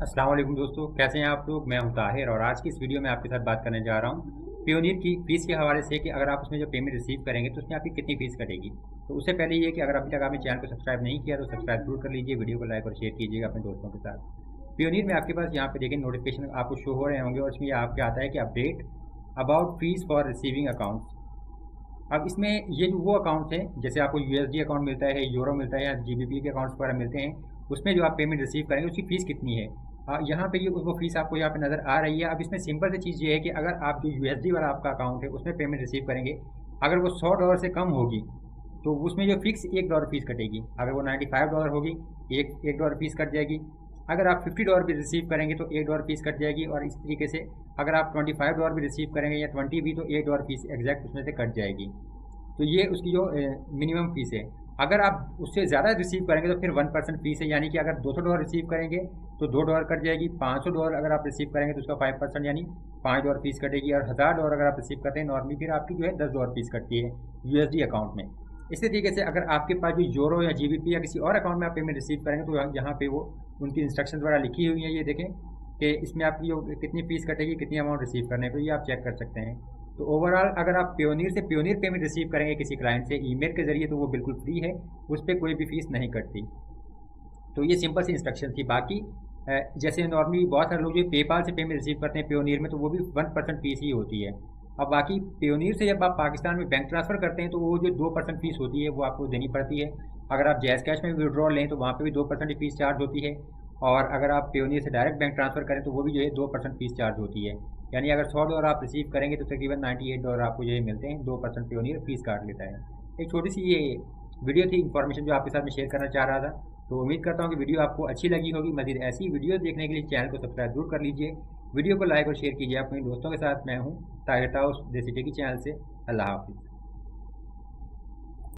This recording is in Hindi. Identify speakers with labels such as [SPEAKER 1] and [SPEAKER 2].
[SPEAKER 1] अस्सलाम वालेकुम दोस्तों, कैसे हैं आप लोग। मैं हूं ताहिर और आज की इस वीडियो में आपके साथ बात करने जा रहा हूं पियोनियर की फ़ीस के हवाले से कि अगर आप उसमें जो पेमेंट रिसीव करेंगे तो उसमें आपकी कितनी फ़ीस कटेगी। तो उससे पहले ये कि अगर अभी तक आपने चैनल को सब्सक्राइब नहीं किया तो सब्सक्राइब जरूर कर लीजिए, वीडियो को लाइक और शेयर कीजिएगा अपने दोस्तों के साथ। पियोनियर में आपके पास यहाँ पे देखिए नोटिफिकेशन आपको शो हो रहे होंगे और इसमें आपके आता है कि update about fees for receiving accounts. अब इसमें ये जो वो अकाउंट्स हैं जैसे आपको यूएसडी अकाउंट मिलता है, यूरो मिलता है या जीबीपी के अकाउंट्स वगैरह मिलते हैं, उसमें जो आप पेमेंट रिसीव करेंगे उसकी फ़ीस कितनी है। यहाँ पे ये वो फ़ीस आपको यहाँ पे नज़र आ रही है। अब इसमें सिंपल सी चीज़ ये है कि अगर आप जो यूएसडी वाला आपका अकाउंट है उसमें पेमेंट रिसीव करेंगे, अगर वो $100 से कम होगी तो उसमें जो फिक्स $1 फ़ीस कटेगी। अगर वो $95 होगी, एक $1 फ़ीस कट जाएगी। अगर आप $50 भी रिसीव करेंगे तो $1 फ़ीस कट जाएगी। और इस तरीके से अगर आप $25 भी रिसीव करेंगे या 20 भी तो $1 फ़ीस एग्जैक्ट उसमें से कट जाएगी। तो ये उसकी जो मिनिमम फ़ीस है। अगर आप उससे ज़्यादा रिसीव करेंगे तो फिर 1% फ़ीस है, यानी कि अगर $200 रिसीव करेंगे तो $2 कट जाएगी। $500 अगर आप रिसीव करेंगे तो उसका 5% यानी $5 फ़ीस कटेगी। और $1000 अगर आप रिसीव करते हैं नॉर्मली फिर आपकी जो है $10 फ़ीस कटती है यूएसडी अकाउंट में। इसी तरीके से अगर आपके पास जो यूरो या जीबीपी या किसी और अकाउंट में आप पेमेंट रिसीव करेंगे तो यहाँ पे वो उनकी इंस्ट्रक्शन द्वारा लिखी हुई है, ये देखें कि इसमें आपकी जो कितनी फ़ीस कटेगी, कितनी अमाउंट रिसीव करने को, ये आप चेक कर सकते हैं। तो ओवरऑल अगर आप पियोनियर से पियोनियर पेमेंट रिसीव करेंगे किसी क्लाइंट से ईमेल के ज़रिए तो वो बिल्कुल फ्री है, उस पर कोई भी फ़ीस नहीं कटती। तो ये सिंपल सी इंस्ट्रक्शन थी। बाकी जैसे नॉर्मली बहुत सारे लोग जो पेपाल से पेमेंट रिसीव करते हैं पियोनियर में तो वो भी 1% फ़ीस ही होती है। अब बाकी पियोनियर से जब आप पाकिस्तान में बैंक ट्रांसफ़र करते हैं तो वो जो 2% फ़ीस होती है वो आपको देनी पड़ती है। अगर आप जैज़ कैश में विड्रॉल लें तो वहाँ पे भी 2% की फ़ीस चार्ज होती है। और अगर आप पियोनियर से डायरेक्ट बैंक ट्रांसफ़र करें तो वो भी जो है 2% फ़ीस चार्ज होती है। यानी अगर $100 आप रिसीव करेंगे तो तकरीबन $98 आपको जो है मिलते हैं, 2% पियोनियर फ़ीस काट लेता है। एक छोटी सी ये वीडियो थी, इन्फॉर्मेशन जो आपके साथ मैं शेयर करना चाह रहा था। तो उम्मीद करता हूँ कि वीडियो आपको अच्छी लगी होगी। मज़ीद ऐसी वीडियो देखने के लिए चैनल को सब्सक्राइब जरूर कर लीजिए, वीडियो को लाइक और शेयर कीजिए अपने दोस्तों के साथ। मैं हूँ ताहिर ताउस देसी टेकी चैनल से। अल्लाह हाफिज़।